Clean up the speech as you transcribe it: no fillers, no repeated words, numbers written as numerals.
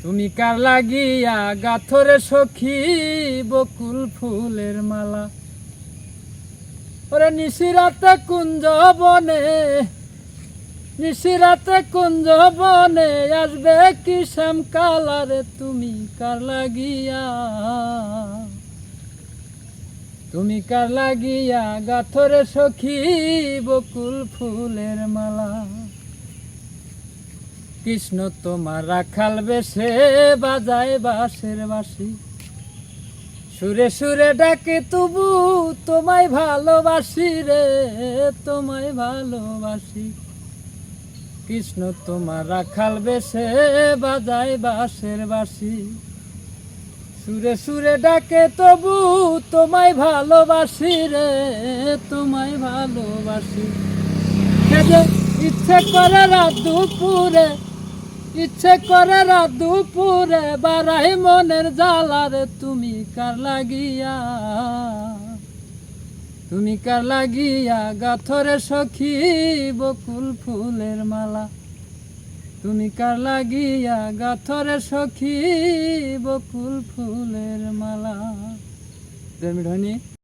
তুমি কার লাগিয়া গাথরে সখী বকুল ফুলের মালা। ওরে নিশিরাতে কুঞ্জ বনে, নিশিরাতে কুঞ্জ বনে আসবে কি শ্যামকালারে। তুমি কার লাগিয়া, তুমি কার লাগিয়া গাথরে সখী বকুল ফুলের মালা। কৃষ্ণ তোমার রাখাল বেশে বাজায় বাঁশের বাঁশি, সুরে সুরে ডাকে তবু তোমায় ভালোবাসি রে, তোমায় ভালোবাসি। কৃষ্ণ তোমার রাখাল বেশে বাজায় বাঁশের বাঁশি, সুরে সুরে ডাকে তবু তোমায় ভালোবাসি রে, তোমায় ভালোবাসি। ইচ্ছে করে রাত দুপুরে, ইচ্ছে করে রাত দুপুরে বাড়াই মনের জ্বালারে। তুমি কার লাগিয়া, তুমি কার লাগিয়া গাথরে সখী বকুল ফুলের মালা। তুমি কার লাগিয়া গাথরে সখী বকুল ফুলের মালা। 2 মিনিট হয়নি।